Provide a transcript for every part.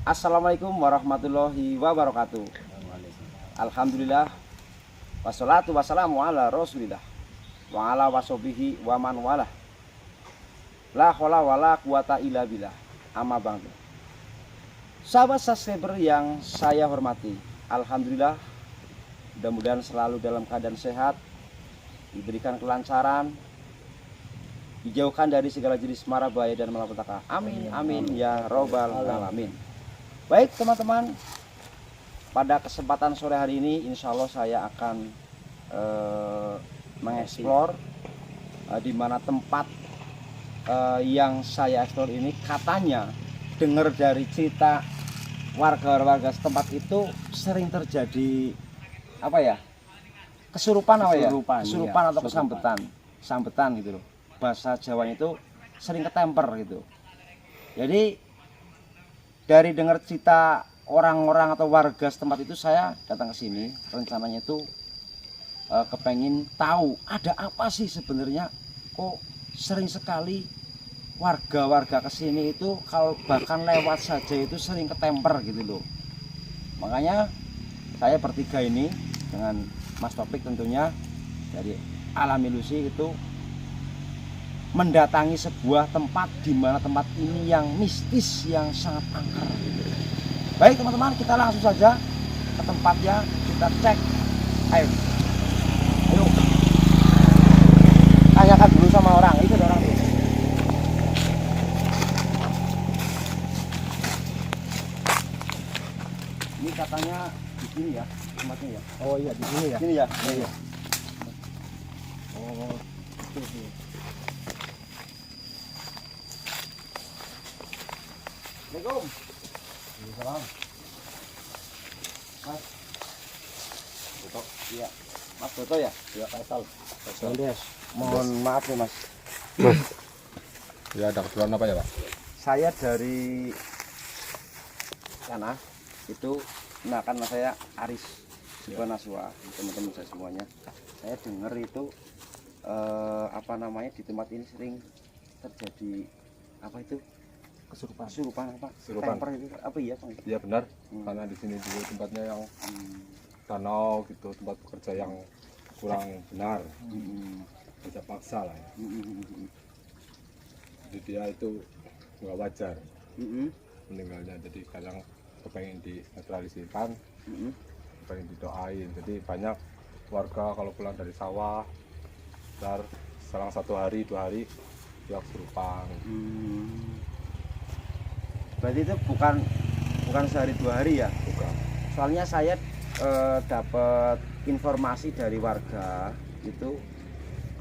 Assalamualaikum warahmatullahi wabarakatuh. Alhamdulillah. Wassalatu wassalamu ala rasulillah wa ala wasobihi wa man walah. La khola wa la quwata illa billah. Amma ba'du. Sahabat subscriber yang saya hormati, alhamdulillah, mudah-mudahan selalu dalam keadaan sehat, diberikan kelancaran, dijauhkan dari segala jenis mara bahaya dan malapetaka. Amin amin ya robbal alamin. Baik teman-teman, pada kesempatan sore hari ini insya Allah saya akan mengeksplor di mana tempat yang saya eksplor ini katanya dengar dari cerita warga-warga setempat itu sering terjadi apa ya, kesurupan apa ya, kesurupan atau kesambetan gitu loh. Bahasa Jawanya itu sering ketemper gitu. Jadi dari dengar cerita orang-orang atau warga setempat itu saya datang ke sini. Rencananya itu kepengin tahu ada apa sih sebenarnya, kok sering sekali warga-warga kesini itu kalau bahkan lewat saja itu sering ketemper gitu loh. Makanya saya bertiga ini dengan Mas Topik tentunya dari Alam Ilusi itu mendatangi sebuah tempat di mana tempat ini yang mistis, yang sangat angker gitu. Baik teman-teman, kita langsung saja ke tempatnya, kita cek. Ayo tanyakan dulu sama orang, itu ada orang tuh. Ini katanya di sini ya tempatnya ya. Oh iya, di sini ya. Sini ya. Iya. Oh, oke. Assalamualaikum. Waalaikumsalam. Mas Toto, iya. Mas Toto ya? Ya, Faisal. Des. Mohon maaf nih Mas. Ya, ada keperluan apa ya, Pak? Saya dari sana itu nama saya Aris Subhanaswa, teman-teman saya semuanya. Saya dengar itu apa namanya di tempat ini sering terjadi apa itu? Kesurupan apa? Kesurupan. Temper itu apa ya, Bang? Iya benar, karena di sini juga tempatnya yang danau gitu, tempat bekerja yang kurang benar, kerja paksa lah ya. Jadi dia itu nggak wajar meninggalnya, jadi kadang kepengen dinetralisirkan, kepengen didoain. Jadi banyak warga kalau pulang dari sawah, selang 1 hari 2 hari dia kesurupan. Berarti itu bukan sehari 2 hari ya? Bukan. Soalnya saya dapat informasi dari warga itu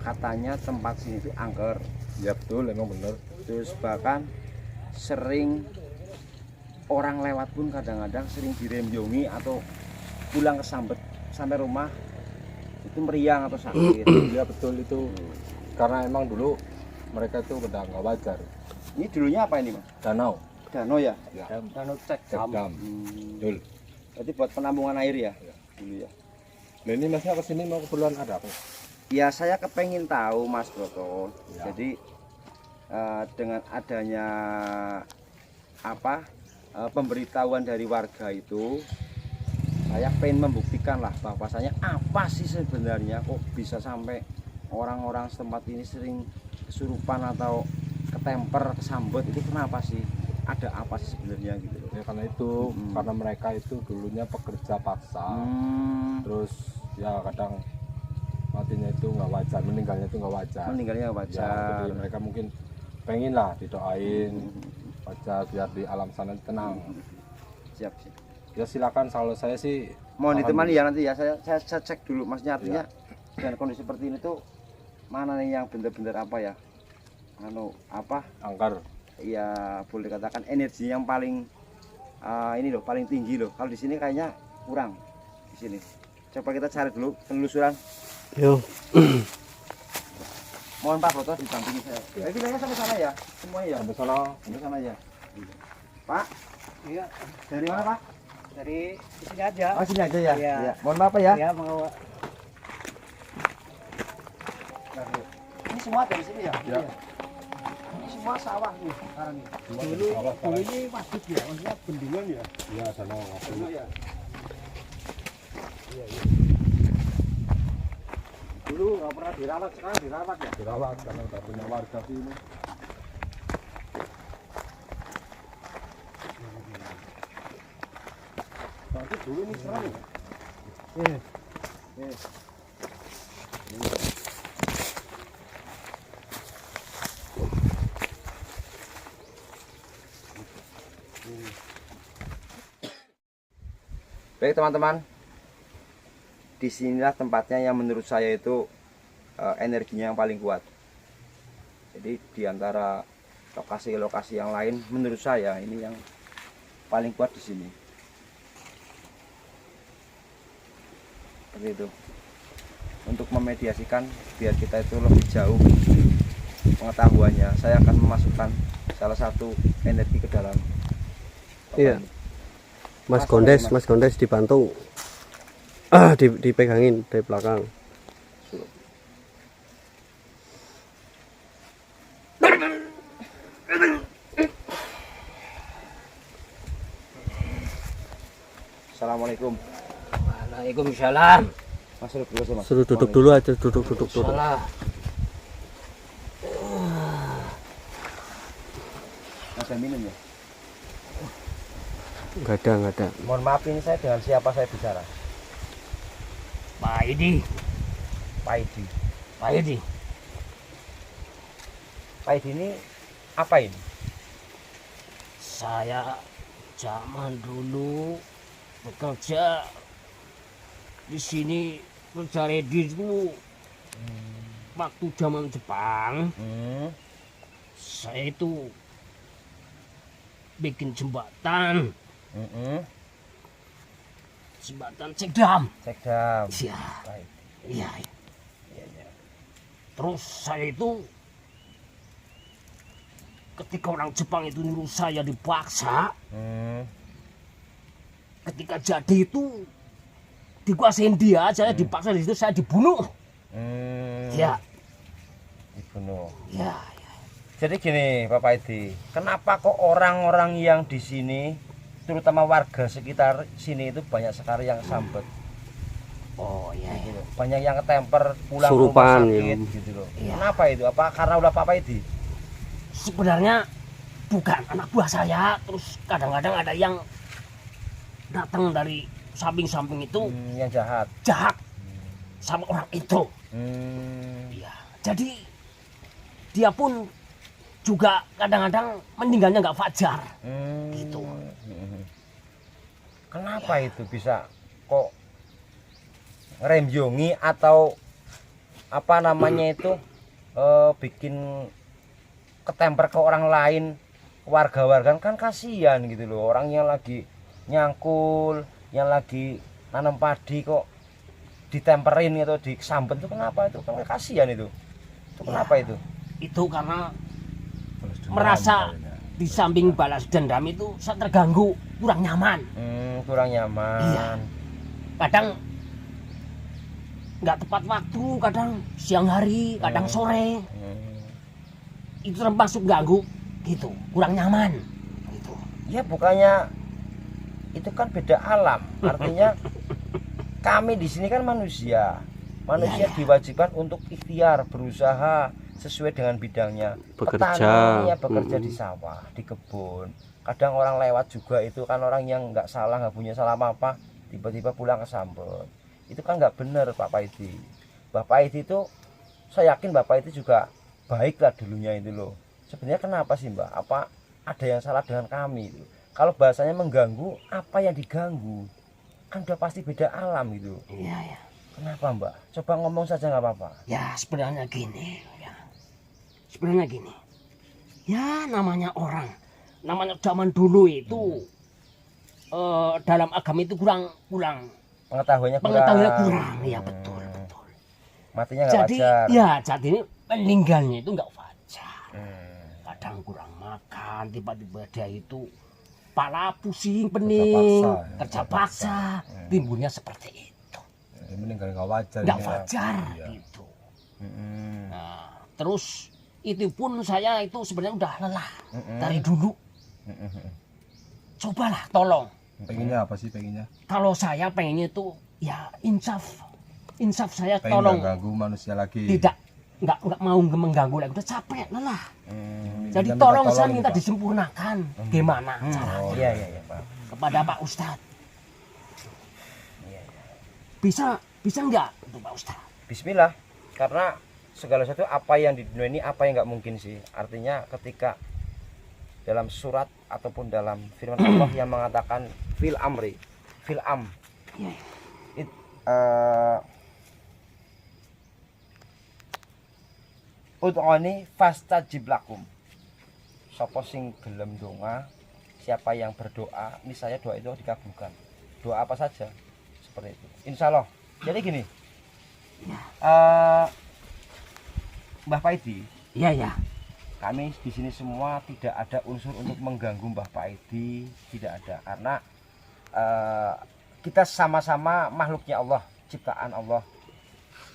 katanya tempat sini itu angker. Ya betul, emang bener. Terus bahkan sering orang lewat pun kadang-kadang sering dirembyongi atau pulang kesambet sampai rumah itu meriang atau sakit. Ya betul itu, karena emang dulu mereka itu udah nggak wajar. Ini dulunya apa ini Mas? Danau. Danau ya? Ya. Danau cek Dam. Betul. Berarti buat penampungan air ya? Ya. Dulu ya. Nah ini masnya kesini mau keperluan ada apa? Ya saya kepengin tahu Mas Broto. Ya. Jadi dengan adanya apa pemberitahuan dari warga itu, saya pengen membuktikan lah bahwasanya apa sih sebenarnya kok bisa sampai orang-orang setempat ini sering kesurupan atau ketemper, kesambet, itu kenapa sih? Ada apa sih sebenarnya gitu loh? Ya karena itu, karena mereka itu dulunya pekerja paksa, terus ya kadang matinya itu nggak wajar, meninggalnya itu nggak wajar. Meninggalnya Ya, wajar. jadi mereka mungkin pengen lah didoain wajar biar di alam sana tenang. Siap. Ya silakan, kalau saya sih Mohon ditemani ya nanti ya. Saya cek dulu Masnya, artinya dengan kondisi seperti ini tuh mana nih yang bener-bener apa ya? Apa? angker. Ya boleh dikatakan energi yang paling ini loh, paling tinggi loh. Kalau di sini kayaknya kurang di sini. Coba kita cari dulu penelusuran. Yo. Mohon Pak Broto didampingi saya. Jadi bilangnya sampai sana ya, semuanya ya. Sampai sana. Sampai sana ya. Pak, Iya, dari mana Pak? dari sini aja. Oh sini aja ya. Iya. Iya. Mohon maaf ya. Ya, mau Ini semua dari sini ya? Ya. Iya. semua sawah nih sekarang ini. Dulu ini waduk ya, maksudnya bendungan ya. Iya, sana Dulu ya. Iya, iya. Dulu nggak pernah dirawat, sekarang dirawat ya. dirawat karena udah punya warga sini. Berarti dulu ini serem ya. Baik teman-teman, disinilah tempatnya yang menurut saya itu energinya yang paling kuat. Jadi di antara lokasi-lokasi yang lain, menurut saya ini yang paling kuat di sini. Seperti itu. Untuk memediasikan biar kita itu lebih jauh pengetahuannya, saya akan memasukkan salah satu energi ke dalam. Iya. Mas Gondes dibantu dipegangin dari belakang. Assalamualaikum. Waalaikumsalam. Mas duduk dulu sih, Mas. Suruh duduk dulu aja, duduk. Salah. Ada minum ya? Enggak ada. Mohon maaf, ini saya dengan siapa saya bicara? Pak Edi. Pak Edi. Pak Edi. Pak Edi ini apa ini? Saya zaman dulu bekerja di sini, kerja ready itu waktu zaman Jepang. Saya itu bikin jembatan Cegdam. Cegdam. Iya. Baik. Iya. Iya. Terus saya itu ketika orang Jepang itu nyuruh saya dipaksa, ketika jadi itu dikuasain dia, saya dipaksa di situ, saya dibunuh. Ya. Dibunuh. Ya. Jadi gini, Bapak Edi, kenapa kok orang-orang yang di sini, terutama warga sekitar sini itu banyak sekali yang sambet? Oh ya. Gitu loh. Banyak yang ketemper pulang Surupan, ke rumah sakit ya. gitu loh. Iya. Kenapa itu? Apa karena ulah Bapak Edi? Sebenarnya bukan anak buah saya, terus kadang-kadang ada yang datang dari samping-samping itu Yang jahat sama orang itu. Ya. Jadi dia pun juga kadang-kadang meninggalnya nggak fajar. Gitu. Kenapa itu bisa kok rembyongi atau apa namanya itu bikin ketemper ke orang lain, warga-warga kan kasihan gitu loh, orang yang lagi nyangkul, yang lagi nanam padi kok ditemperin atau disambet itu kenapa? Itu kan kasihan itu kenapa itu? Itu karena merasa di samping balas dendam itu saya terganggu, kurang nyaman. Kurang nyaman. Iya. Kadang nggak tepat waktu, kadang siang hari, kadang sore. Itu termasuk ganggu gitu, kurang nyaman gitu. Ya bukannya itu kan beda alam, artinya kami di sini kan manusia Ya. diwajibkan untuk ikhtiar, berusaha sesuai dengan bidangnya. Bekerja. Petani ya bekerja di sawah, di kebun. Kadang orang lewat juga itu kan orang yang nggak salah, nggak punya salah apa-apa, tiba-tiba pulang kesambet. Itu kan nggak benar Pak Edi. Bapak Edi itu saya yakin Bapak Edi juga baik lah dulunya itu loh. Sebenarnya kenapa sih Mbak? Apa ada yang salah dengan kami itu? Kalau bahasanya mengganggu, apa yang diganggu? Kan udah pasti beda alam gitu. Iya ya. Kenapa Mbak? Coba ngomong saja nggak apa-apa. Ya sebenarnya gini ya. Sebenarnya gini. Ya namanya orang, namanya zaman dulu itu dalam agama itu kurang Pengetahuannya kurang. Ya betul. Matinya nggak Jadi wajar. ya saat ini meninggalnya itu nggak wajar. Kadang kurang makan, tiba-tiba dia itu kepala pusing, pening, kerja paksa, timbulnya seperti itu. Meninggal nggak wajar. Nggak ini ya. wajar Iya. gitu. Nah, terus itu pun saya itu sebenarnya udah lelah dari dulu. Cobalah tolong. Pengennya apa sih pengennya? Kalau saya pengennya itu ya insaf saya Pengen tolong. nggak ganggu manusia lagi. Tidak, nggak mau mengganggu lagi. Udah capek, lelah. Jadi Kita tolong saya nih, minta Pak. disempurnakan. Gimana caranya? Oh, Iya, Pak. Kepada Pak Ustadz. Bisa nggak untuk Pak Ustadz? Bismillah, karena segala sesuatu apa yang di dunia ini apa yang nggak mungkin sih. Artinya ketika dalam surat ataupun dalam firman Allah yang mengatakan fil am Iya. Ud'uni fastajib lakum. Sapa sing gelem donga, siapa yang berdoa, misalnya doa itu dikabulkan. Doa apa saja seperti itu. Insya Allah. Jadi gini, Mbah Paidi, Iya. kami di sini semua tidak ada unsur untuk mengganggu Mbah Paidi, tidak ada, karena kita sama-sama makhluknya Allah, ciptaan Allah.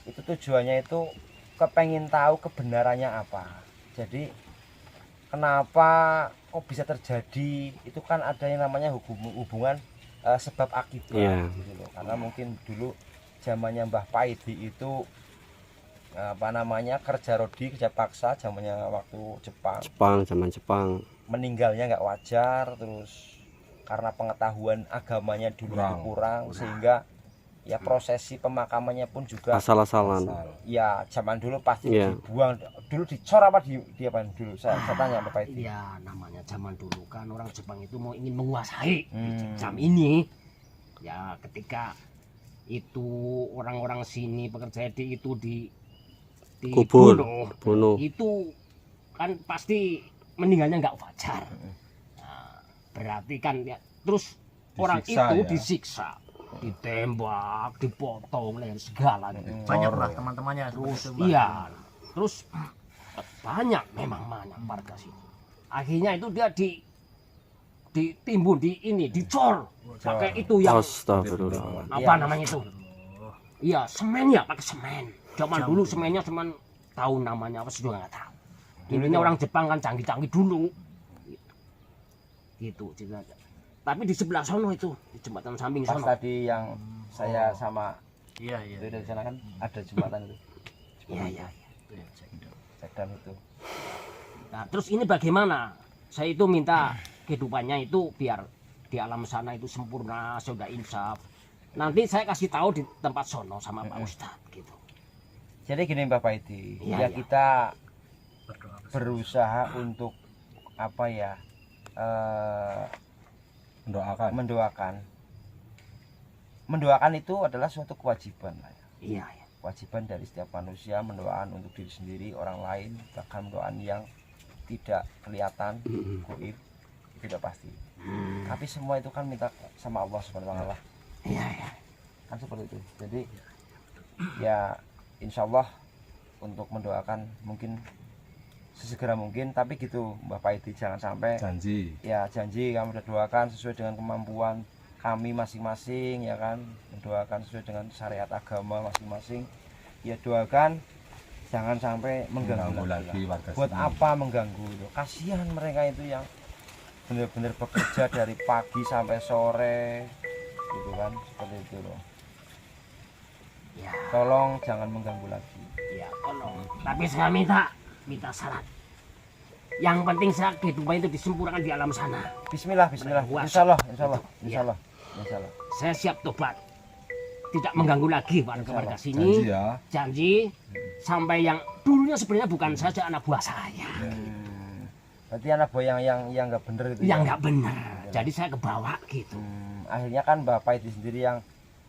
Itu tujuannya itu kepengin tahu kebenarannya apa. Jadi kenapa kok bisa terjadi? Itu kan ada yang namanya hubungan sebab akibat. Iya. Gitu loh. Karena mungkin dulu zamannya Mbah Paidi itu kerja rodi, kerja paksa, zamannya waktu Zaman Jepang. meninggalnya nggak wajar, terus karena pengetahuan agamanya dulu kurang sehingga ya prosesi pemakamannya pun juga Asal-asalan. ya zaman dulu pasti Iya. dibuang dulu, dicor apa di apa dulu saya tanya Bapak itu. Iya, namanya zaman dulu kan orang Jepang itu mau ingin menguasai Hmm. jam ini. Ya ketika itu orang-orang sini pekerja itu Kubur. dibunuh, Bunuh. itu kan pasti meninggalnya nggak wajar. Nah, berarti kan ya, terus orang Disiksa, itu ya? disiksa, ditembak, dipotong dan segala gitu. Banyak lah teman-temannya Terus seperti itu, Mbak. iya, terus banyak memang banyak warga sini. Akhirnya itu dia ditimbun dicor pakai itu yang Astagfirullah. apa namanya itu? Iya, semen ya, pakai semen. Zaman dulu semennya cuman tahu namanya apa sih juga nggak tahu. Dulunya orang Jepang kan canggih-canggih dulu. Gitu ceritanya. Tapi di sebelah sono itu, di jembatan samping Pas sono. tadi yang saya sama Iya. itu dari sana kan ada jembatan itu. Iya. Cekdan itu. Nah, terus ini bagaimana? Saya itu minta kehidupannya itu biar di alam sana itu sempurna, sudah insaf. Nanti saya kasih tahu di tempat sono sama Pak Ustadz gitu. Jadi gini Mbak Paidi, Iya, ya iya. kita Berdoa bersama. berusaha untuk apa ya, Mendoakan. mendoakan itu adalah suatu kewajiban lah ya. Iya. Kewajiban dari setiap manusia mendoakan untuk diri sendiri, orang lain, bahkan mendoakan yang tidak kelihatan, goib, itu tidak pasti. Tapi semua itu kan minta sama Allah Subhanahu wa taala. Iya. Kan seperti itu. Jadi ya insya Allah untuk mendoakan mungkin sesegera mungkin, tapi gitu Mbak Paidi, jangan sampai Janji. ya janji kami doakan sesuai dengan kemampuan kami masing-masing, ya kan, mendoakan sesuai dengan syariat agama masing-masing, ya doakan jangan sampai mengganggu Mengganggu lagi lagi lah. warga Buat sini. apa mengganggu itu, kasihan mereka itu yang benar-benar bekerja dari pagi sampai sore gitu kan, seperti itu loh. Ya, Tolong jangan mengganggu lagi. ya tolong. Tapi saya minta syarat. Yang penting saya kehidupan itu disempurnakan di alam sana. Bismillah, Bismillah. Insya Allah, Insya Allah, Insya Allah, Insya Allah. Saya siap tobat. Tidak mengganggu lagi warga-warga Janji sini. ya. Janji sampai yang dulunya sebenarnya bukan saja anak buah saya. Berarti anak buah yang nggak bener itu. Yang ya? nggak benar. Jadi saya kebawa gitu. Akhirnya kan Bapak itu sendiri yang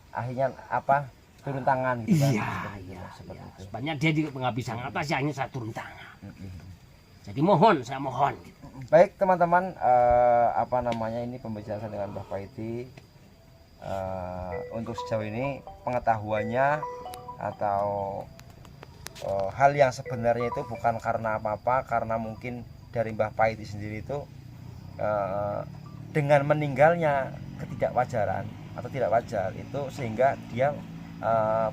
akhirnya apa, turun tangan gitu kan. Iya, Seperti itu, iya, seperti iya. itu. Sebenarnya dia juga nggak bisa ngatasi, hanya saya turun tangan. Jadi saya mohon. Gitu. Baik teman-teman, apa namanya, ini pembicaraan saya dengan Mbah Paidi. Untuk sejauh ini pengetahuannya atau hal yang sebenarnya itu bukan karena apa-apa, karena mungkin dari Mbah Paidi sendiri itu dengan meninggalnya ketidakwajaran atau tidak wajar itu, sehingga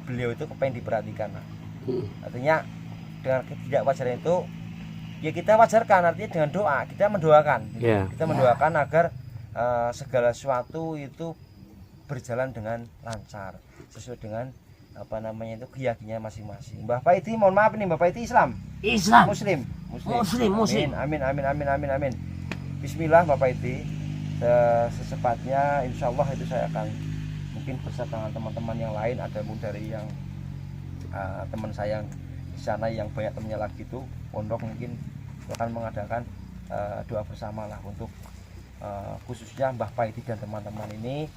beliau itu kepengen diperhatikan. Artinya dengan ketidakwajaran itu ya kita wajarkan, artinya dengan doa kita mendoakan gitu. Iya. Kita mendoakan agar segala sesuatu itu berjalan dengan lancar sesuai dengan apa namanya itu keyakinannya masing-masing. Mbah Paidi, mohon maaf nih, Mbah Paidi Islam Muslim. Muslim. Amin. Bismillah Mbah Paidi, secepatnya insya Allah itu saya akan mungkin bersama dengan teman-teman yang lain, ada dari yang teman saya di sana yang banyak temannya lagi itu pondok, mungkin akan mengadakan doa bersama lah untuk khususnya Mbah Paidi dan teman-teman ini,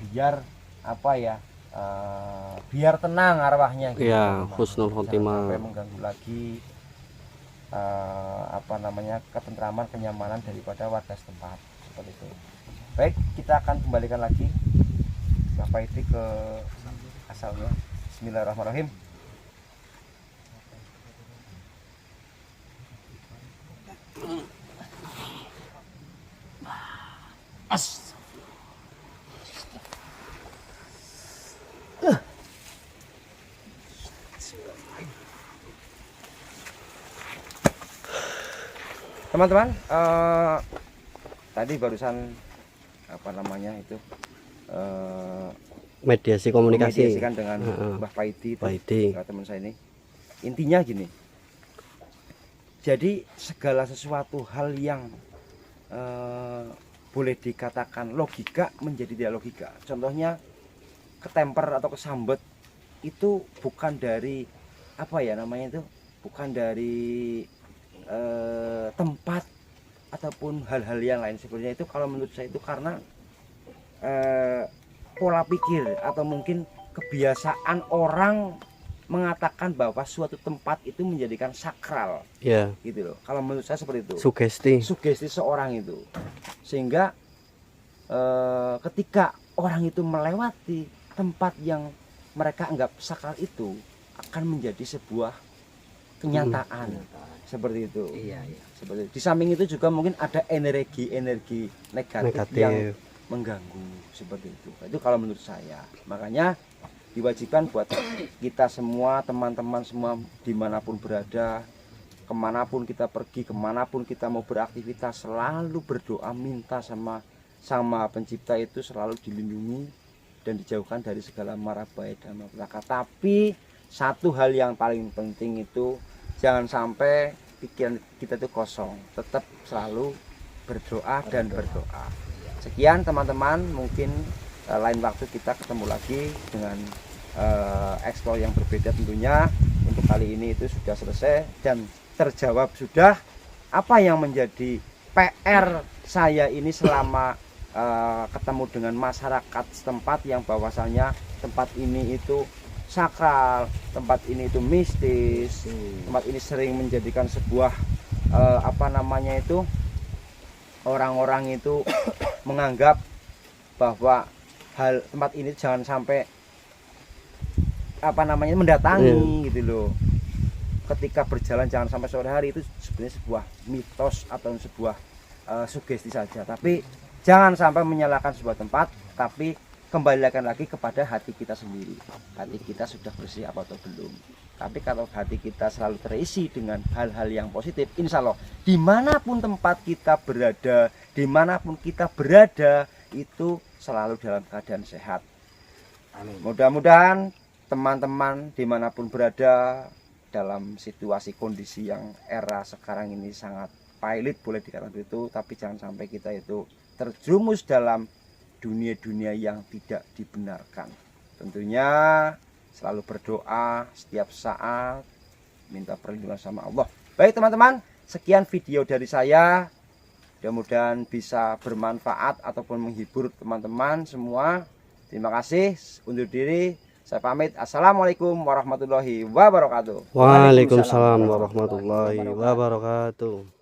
biar apa ya, biar tenang arwahnya gitu. Iya, husnul Jangan khotimah. sampai mengganggu lagi apa namanya ketentraman, kenyamanan daripada warga setempat seperti itu. Baik, kita akan kembalikan lagi Mbah Paidi ke asalnya. Bismillahirrahmanirrahim. Teman-teman, tadi barusan apa namanya itu Mediasi komunikasi. memediasikan dengan Mbah Paidi, Paidi. teman saya ini. Intinya gini, jadi segala sesuatu hal yang boleh dikatakan logika menjadi tidak logika. Contohnya ketemper atau kesambet itu bukan dari apa ya namanya itu, bukan dari tempat ataupun hal-hal yang lain sebenarnya. Itu kalau menurut saya itu karena pola pikir atau mungkin kebiasaan orang mengatakan bahwa suatu tempat itu menjadikan sakral Ya, gitu loh. Kalau menurut saya seperti itu, sugesti. seorang itu, sehingga ketika orang itu melewati tempat yang mereka anggap sakral itu akan menjadi sebuah kenyataan. Seperti itu. Iya. Seperti itu. Di samping itu juga mungkin ada energi negatif yang mengganggu seperti itu. Itu kalau menurut saya. Makanya diwajibkan buat kita semua, teman-teman semua, dimanapun berada, kemanapun kita pergi, kemanapun kita mau beraktivitas, selalu berdoa minta sama pencipta itu selalu dilindungi dan dijauhkan dari segala mara bahaya dan malapetaka. Tapi satu hal yang paling penting itu, jangan sampai pikiran kita itu kosong, tetap selalu berdoa dan berdoa. Sekian teman-teman, mungkin lain waktu kita ketemu lagi dengan eksplor yang berbeda tentunya. Untuk kali ini itu sudah selesai dan terjawab sudah apa yang menjadi PR saya ini selama ketemu dengan masyarakat setempat, yang bahwasanya tempat ini itu sakral, tempat ini itu mistis, tempat ini sering menjadikan sebuah apa namanya itu, orang-orang itu menganggap bahwa tempat ini jangan sampai apa namanya mendatangi gitu loh. Ketika berjalan jangan sampai sore hari, itu sebenarnya sebuah mitos atau sebuah sugesti saja. Tapi jangan sampai menyalahkan sebuah tempat, tapi kembalikan lagi kepada hati kita sendiri. Hati kita sudah bersih apa atau belum. Tapi kalau hati kita selalu terisi dengan hal-hal yang positif, insya Allah dimanapun tempat kita berada, dimanapun kita berada, itu selalu dalam keadaan sehat. Mudah-mudahan teman-teman dimanapun berada, dalam situasi kondisi yang era sekarang ini sangat pailit boleh dikatakan itu, tapi jangan sampai kita itu terjerumus dalam dunia-dunia yang tidak dibenarkan. Tentunya selalu berdoa setiap saat, minta perlindungan sama Allah. Baik teman-teman, sekian video dari saya. Mudah-mudahan bisa bermanfaat ataupun menghibur teman-teman semua. Terima kasih. Undur diri, saya pamit. Assalamualaikum warahmatullahi wabarakatuh. Waalaikumsalam warahmatullahi wabarakatuh.